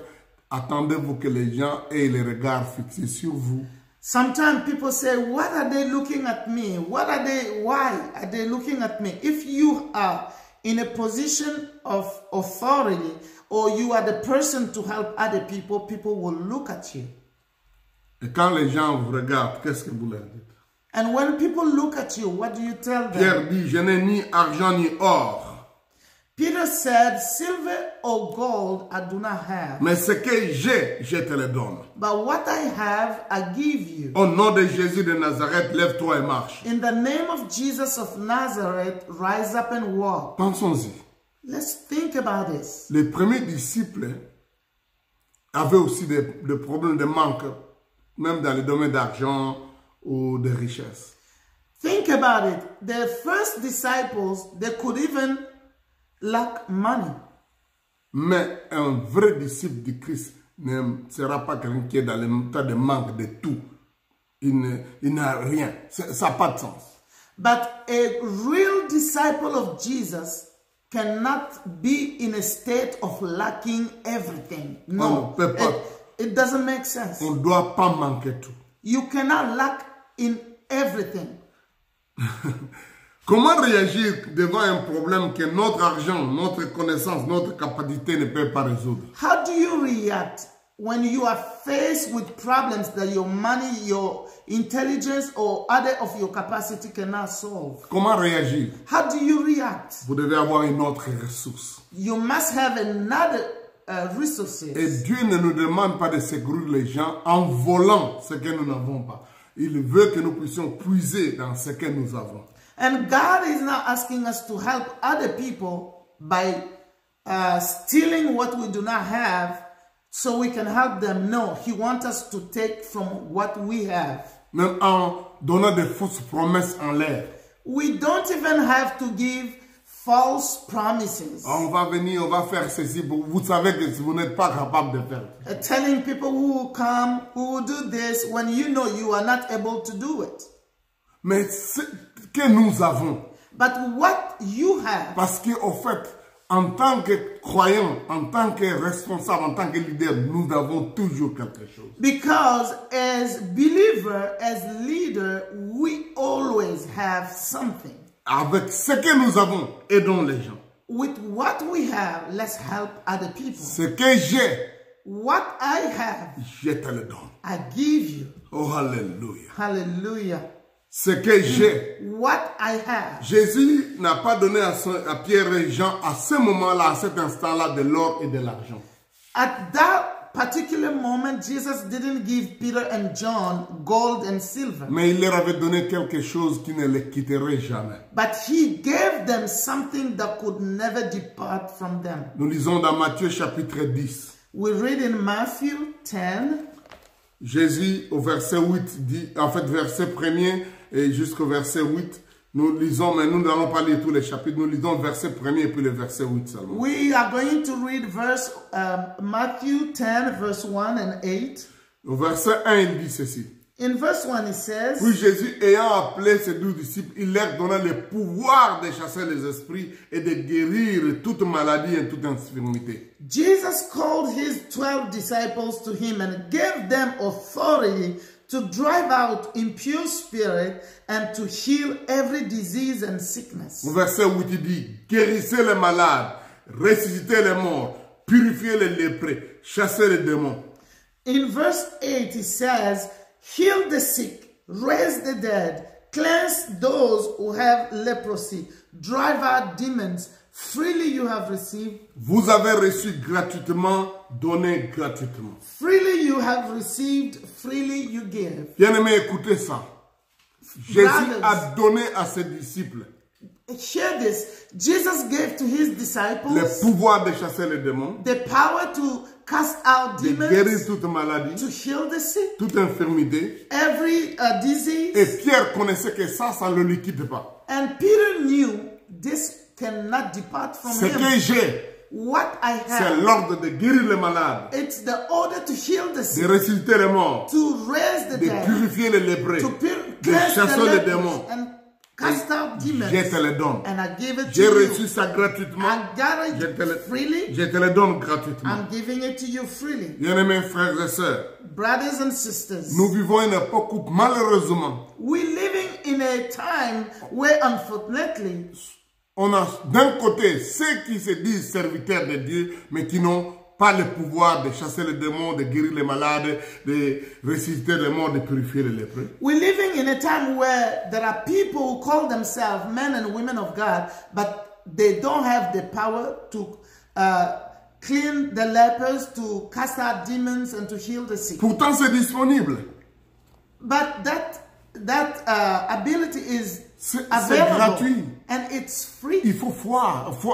attendez-vous que les gens aient les regards fixés sur vous. Sometimes people say, what are they looking at me? Why are they looking at me? If you are in a position of authority or you are the person to help other people, people will look at you. Et quand les gens vous regardent, qu'est-ce que vous leur dites? And when people look at you, what do you tell them? Pierre dit, je n'ai ni argent ni or. Peter said, silver or gold I do not have, Mais ce que j'ai, je te le donne. but what I have I give you. Au nom de Jésus de Nazareth, lève-toi et marche. In the name of Jesus of Nazareth, rise up and walk. Pensons-y. Let's think about this. Les premiers disciples avaient aussi des problèmes de manque, même dans le domaine d'argent ou de richesse. Think about it. The first disciples, they could even lack money. Mais un vrai disciple de Christ ne sera pas quelqu'un qui est dans le tas de manque de tout. Il n'a rien. Ça n'a pas de sens. But a real disciple of Jesus cannot be in a state of lacking everything. No, it doesn't make sense. On ne doit pas manquer tout. You cannot lack in everything. Comment réagir devant un problème que notre argent, notre connaissance, notre capacité ne peut pas résoudre? How do you react when you are faced with problems that your money, your intelligence, or other of your capacity cannot solve? Comment réagir? How do you react? Vous devez avoir une autre ressource. You must have another resources. Et Dieu ne nous demande pas de secourir les gens en volant ce que nous n'avons pas. Il veut que nous puissions puiser dans ce que nous avons. And God is not asking us to help other people by stealing what we do not have so we can help them. No, He wants us to take from what we have. Même en donnant des fausses promesses en l'air. We don't even have to give false promises. On va venir, on va faire ceci. Vous savez que vous n'êtes pas capable de faire. Telling people who will come, who will do this, when you know you are not able to do it. Mais ce que nous avons. But what you have. Parce qu'au fait, en tant que croyant, en tant que responsable, en tant que leader, nous avons toujours quelque chose. Because as believer, as leader, we always have something. Avec ce que nous avons, aidons les gens. With what we have, let's help other people. Ce que j'ai, what I have, je te le donne. I give you. Oh, hallelujah. Hallelujah. Ce que j'ai. What I have. Jésus n'a pas donné à Pierre et Jean à ce moment-là, à cet instant-là, de l'or et de l'argent. At that particular moment, Jesus didn't give Peter and John gold and silver. Mais il leur avait donné quelque chose qui ne les quitterait jamais. But he gave them something that could never depart from them. Nous lisons dans Matthieu chapitre 10. We read in Matthew 10. Jésus au verset 8 dit, en fait verset 1er et jusqu'au verset 8, nous lisons, mais nous n'allons pas lire tous les chapitres, nous lisons le verset 1er et puis le verset 8 seulement. We are going to read Matthew 10 verse 1 and 8. Au verset 1, il dit ceci. In verse 1 it says, Puis Jésus, ayant appelé ses 12 disciples, il leur donna le pouvoir de chasser les esprits et de guérir toute maladie et toute infirmité. Jesus called his 12 disciples to him and gave them authority to drive out impure spirit and to heal every disease and sickness. Au verset 8, il dit, guérissez les malades, ressuscitez les morts, purifiez les lépreux, chassez les démons. In verse 8 it says, heal the sick, raise the dead, cleanse those who have leprosy, drive out demons. Freely you have received. Vous avez reçu gratuitement, donnez gratuitement. Freely you have received, freely you give. Bien-aimés, écoutez ça. Jésus Brothers. a donné à ses disciples Hear this. Jesus gave to his le disciples pouvoir de chasser les démons, the power to cast out de guérir demons, toute maladie, to heal the sick, toute infirmité. every disease. Et Pierre connaissait que ça ne le liquide pas. And Peter knew this cannot depart from Ce him. que j'ai, What I c'est have, l'ordre de guérir les malades, it's the order to heal the de sick, ressusciter les morts, to raise the de dead, purifier les lépreux, to de cleanse chasser the les lepers, démons. and cast out demons. Je te les donne. And I give it to J'ai you. reçu ça gratuitement. I got Je te it le- freely. Je te le donne gratuitement. I'm giving it to you freely. Bien-aimés frères et sœurs, Brothers and sisters, nous vivons une époque où malheureusement, we're living in a time where unfortunately on a d'un côté ceux qui se disent serviteurs de Dieu, mais qui n'ont pas le pouvoir de chasser les démons, de guérir les malades, de ressusciter les morts, de purifier les lépreux. we're living in a time where there are people who call themselves men and women of God, but they don't have the power to clean the lepers, to cast out demons, and to heal the sick. Pourtant, c'est disponible. But that ability is C'est available, gratuit. and it's free. Il faut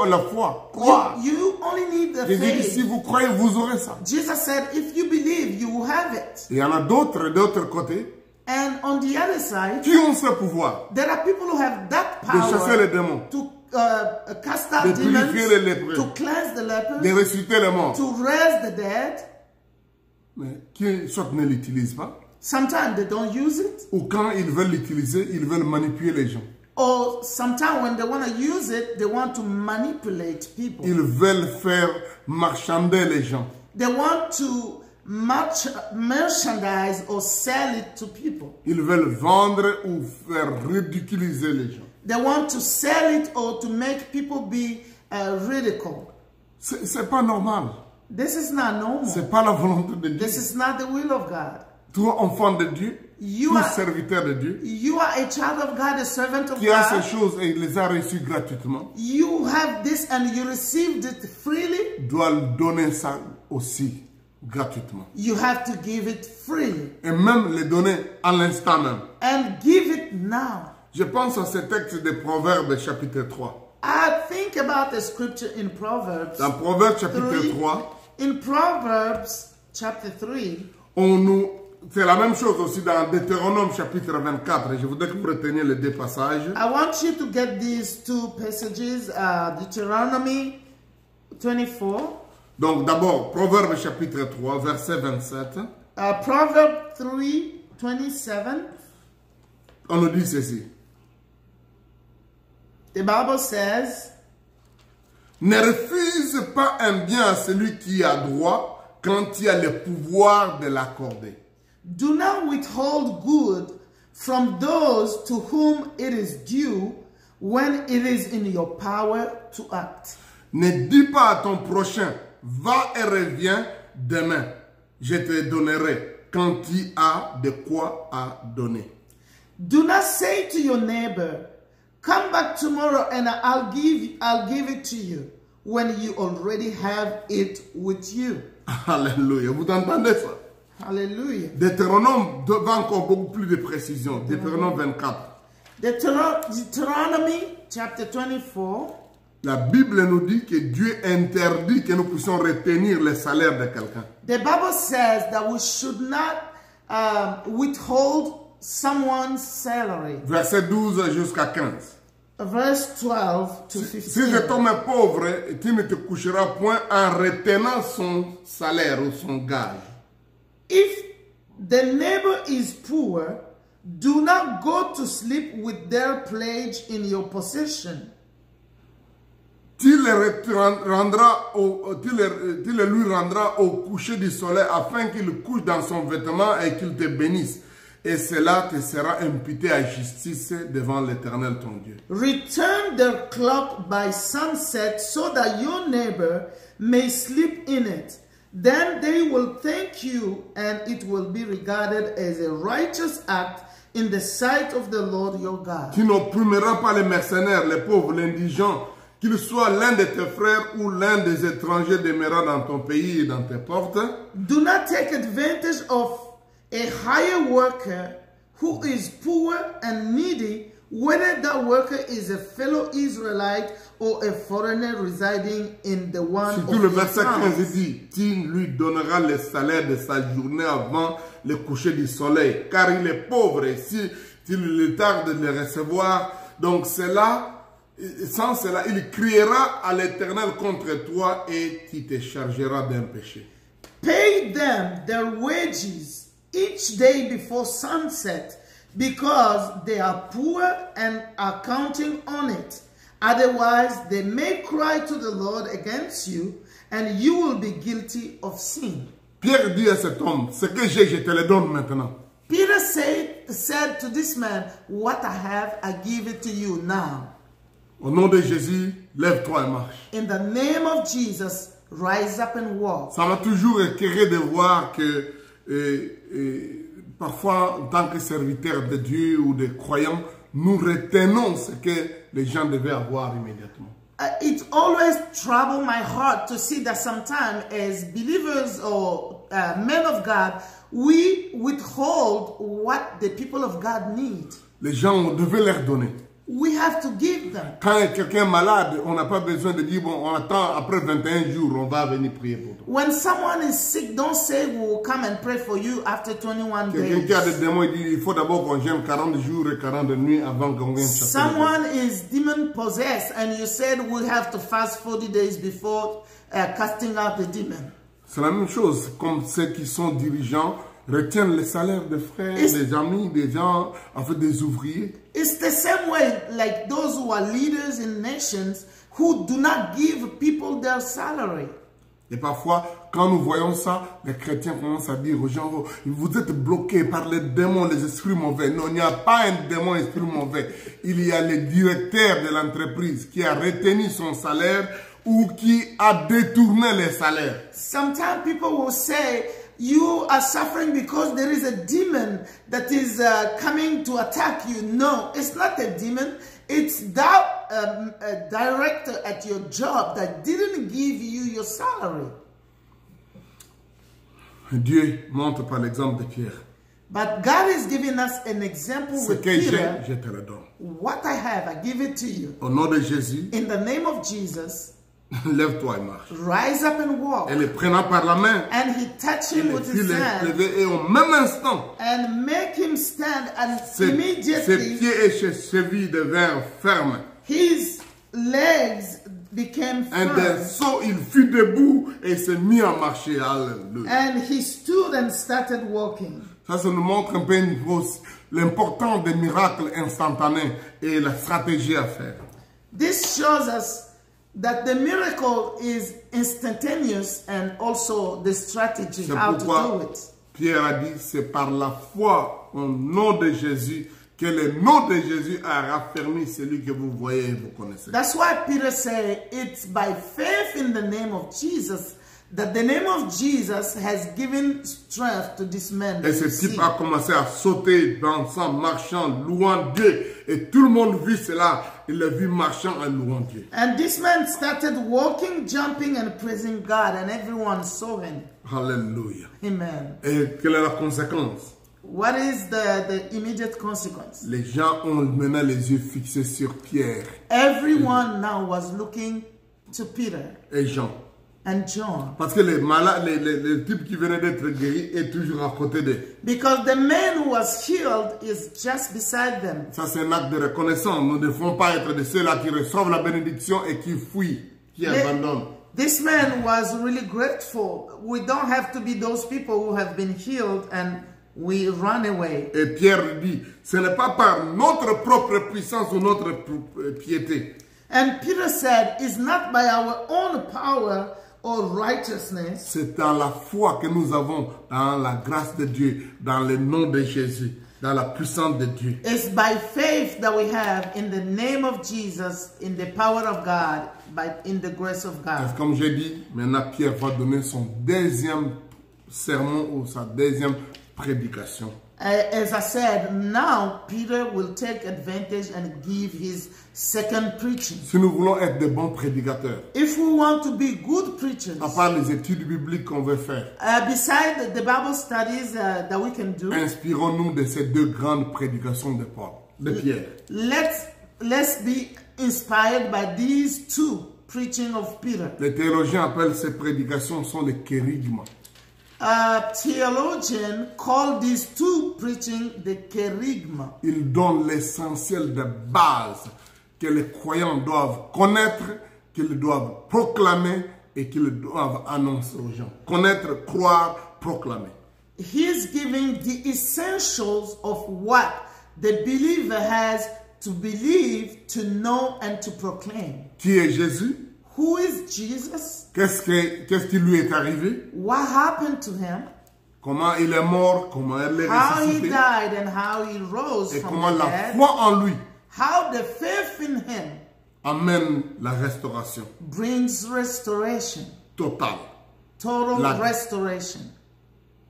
la foi, croire. You only need the Jésus dit, si faith. vous croyez, vous aurez ça. Jesus said, if you believe, you will have it. Il y en a d'autres, d'autre côté, And on the other side, qui ont ce pouvoir there are people who have that de chasser les power démons, to cast out de purifier les demons, lépreux, to cleanse the de lepers, ressusciter les morts. to raise the dead. Mais qui soit ne l'utilisent pas, Sometimes they don't use it. ou quand ils veulent l'utiliser, ils veulent manipuler les gens. Or sometimes when they want to use it, they want to manipulate people. Ils veulent faire marchander les gens. They want to merchandise or sell it to people. Ils veulent vendre ou faire ridiculiser les gens. They want to sell it or to make people be ridiculed. C'est pas normal. This is not normal. C'est pas la volonté de Dieu. This is not the will of God. Toi, enfant de Dieu, You tout are- serviteur de Dieu, You are a child of God, a servant of qui a God. ces choses et il les a reçues gratuitement, You have this and you received it freely. doit donner ça aussi gratuitement. You have to give it freely. Et même les donner à l'instant même. And give it now. Je pense à ce texte de Proverbes chapitre 3. I think about the scripture in Proverbs. Dans Proverbes chapitre 3. 3, In Proverbs chapter 3, c'est la même chose aussi dans Deutéronome chapitre 24. Et je voudrais que vous reteniez les deux passages. I want you to get these two passages, Deuteronomy 24, Donc d'abord, Proverbes chapitre 3, verset 27. Proverbs 3, 27. On nous dit ceci. The Bible says, Ne refuse pas un bien à celui qui a droit quand il a le pouvoir de l'accorder. do not withhold good from those to whom it is due when it is in your power to act. Ne dis pas à ton prochain, va et reviens demain. Je te donnerai quand tu as de quoi à donner. Do not say to your neighbor, come back tomorrow and I'll give it to you when you already have it with you. Alléluia. Vous entendez ça? Hallelujah. Deutéronome va encore beaucoup plus de précision. Deutéronome 24. Deuteronomy chapter 24. La Bible nous dit que Dieu interdit que nous puissions retenir le salaire de quelqu'un. The Bible says that we should not withhold someone's salary. Verset 12 jusqu'à 15. Verse 12 to Si 15. cet homme est pauvre, tu ne te coucheras point en retenant son salaire ou son gage. If the neighbor is poor, do not go to sleep with their pledge in your possession. Tu le lui rendras au coucher du soleil afin qu'il couche dans son vêtement et qu'il te bénisse. Et cela te sera imputé à justice devant l'Éternel ton Dieu. Return their clock by sunset so that your neighbor may sleep in it. Then they will thank you, and it will be regarded as a righteous act in the sight of the Lord your God. Tu n'opprimeras pas les mercenaires, les pauvres, l'indigent, qu'il soit l'un de tes frères ou l'un des étrangers demeurant dans ton pays et dans tes portes. Do not take advantage of a hired worker who is poor and needy, whether that worker is a fellow Israelite or a foreigner residing in the one Surtout of le your verset 15 towns. dit, tu lui donneras le salaire de sa journée avant le coucher du soleil, car il est pauvre et si tu le tardes de le recevoir, donc sans cela, il criera à l'Éternel contre toi et tu te chargeras d'un péché. Pay them their wages each day before sunset, because they are poor and are counting on it. Otherwise, they may cry to the Lord against you, and you will be guilty of sin. Pierre dit à cet homme, ce que j'ai, je te le donne maintenant. Peter said to this man, what I have, I give it to you now. Au nom de Jésus, lève-toi et marche. In the name of Jesus, rise up and walk. Ça m'a toujours écœuré de voir que parfois, en tant que serviteurs de Dieu ou de croyants, nous retenons ce que les gens devaient avoir immédiatement. It always troubled my heart to see that sometimes as believers or men of God, we withhold what the people of God need. Les gens, on devait leur donner. We have to give them. Quand quelqu'un est malade, on n'a pas besoin de dire, bon, on attend après 21 jours, on va venir prier pour toi. When someone is sick, don't say we will come and pray for you after 21 Quelqu'un days. qui a des démons, il dit, il faut d'abord qu'on gêne 40 jours et 40 nuits avant qu'on vienne chasser. Someone is demon possessed and you said we have to fast 40 days before casting out the demon. C'est la même chose, comme ceux qui sont dirigeants retiennent les salaires des frères, des amis, des gens, en fait des ouvriers. It's the same way like those who are leaders in nations who do not give people their salary. Et parfois, quand nous voyons ça, les chrétiens commencent à dire aux gens, oh, vous êtes bloqués par les démons, les esprits mauvais. Non, il n'y a pas un démon, esprit mauvais. Il y a le directeur de l'entreprise qui a retenu son salaire ou qui a détourné les salaires. Sometimes people will say, you are suffering because there is a demon that is coming to attack you. No, it's not a demon. It's that director at your job that didn't give you your salary. Dieu montre par l'exemple de Pierre. But God is giving us an example Ce with que j'ai, Peter. je te le donne. What I have, I give it to you. Au nom de Jésus, In the name of Jesus, lève-toi et marche. rise up and walk. Et le prenant par la main, And he touched il him le with fit his hand lever et au même instant, and make him stand, and ses immediately pieds et ses chevilles devinrent fermes. his legs became Un d'un firm. saut, il fut debout et s'est mis à marcher. Alléluia. And he stood and started walking. Ça nous montre un peu l'importance des miracles instantanés et la stratégie à faire. This shows us that the miracle is instantaneous and also the strategy, C'est how to do pourquoi it. Pierre a dit, c'est par la foi au nom de Jésus que le nom de Jésus a raffermi celui que vous voyez et vous connaissez. That's why Peter said it's by faith in the name of Jesus that the name of Jesus has given strength to this man. Et ce type a commencé à sauter, dansant, marchant, louant Dieu. Et tout le monde vit cela. Il l'a vu marchant et louant Dieu. And this man started walking, jumping, and praising God, and everyone saw him. Alléluia. Amen. Et quelle est la conséquence? What is the immediate consequence? Les gens ont maintenant les yeux fixés sur Pierre Everyone now was looking to Peter et Jean. and John. Parce que les malades, les types qui venaient d'être guéris est toujours à côté d'eux. Because the man who was healed is just beside them. Ça, c'est un acte de reconnaissance. Nous ne devons pas être de ceux-là qui reçoivent la bénédiction et qui fuient, qui abandonnent. This man was really grateful. We don't have to be those people who have been healed and we run away. Et Pierre dit, ce n'est pas par notre propre puissance ou notre piété. And Peter said, it's not by our own power or righteousness. C'est dans la foi que nous avons dans la grâce de Dieu, dans le nom de Jésus, dans la puissance de Dieu. It's by faith that we have in the name of Jesus, in the power of God, in the grace of God. Comme j'ai dit, maintenant Pierre va donner son deuxième sermon ou sa deuxième prédication. As I said, now Peter will take advantage and give his second preaching. Si nous voulons être de bons prédicateurs, If we want to be good preachers, à part les études bibliques qu'on veut faire, beside the Bible studies that we can do, inspirons-nous de ces deux grandes prédications de Paul, de Pierre. let's be inspired by these two preaching of Peter. Les théologiens appellent ces prédications sont les kérigmes. Theologian call these two preaching the kerygma. Ils donnent l'essentiel de base que les croyants doivent connaître, qu'ils doivent proclamer et qu'ils doivent annoncer aux gens. Connaître, croire, proclamer. He's giving the essentials of what the believer has to believe, to know, and to proclaim. Qui est Jésus? Who is Jesus? Qu'est-ce qui lui est arrivé? What happened to him? Comment il est mort? Comment il est How he ressuscité? died and how he rose Et from comment the la dead? foi en lui How the faith in him amène la restauration brings restoration, totale. total restoration.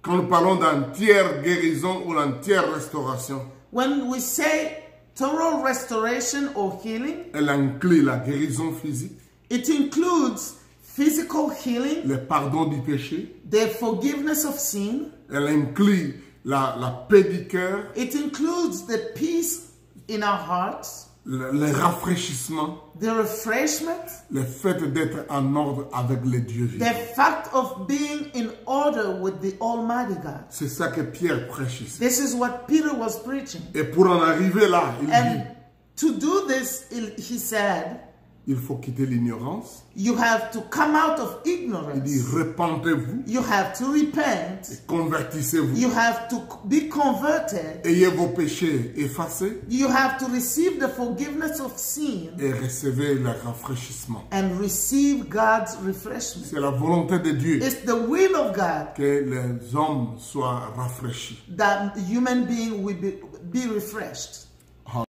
Quand nous parlons d'entière guérison ou d'entière restauration, When we say total restoration or healing, elle inclut la guérison physique, it includes physical healing, le pardon du péché, the forgiveness of sin. elle inclut la paix du cœur, It includes the peace in our hearts, le rafraîchissement, the refreshment, le fait d'être en ordre avec le Dieu the vivant. fact of being in order with the Almighty God. C'est ça que Pierre prêche ici. This is what Peter was preaching. Et pour en arriver là, il dit, And to do this, he said, il faut quitter l'ignorance. you have to come out of Il dit, ignorance. repentez-vous, You have to repent. convertissez-vous, You have to be converted. ayez vos péchés effacés You have to receive the forgiveness of sin et recevez le rafraîchissement. and receive God's refreshment. C'est la volonté de Dieu It's the will of God que les hommes soient rafraîchis. that human being will be refreshed.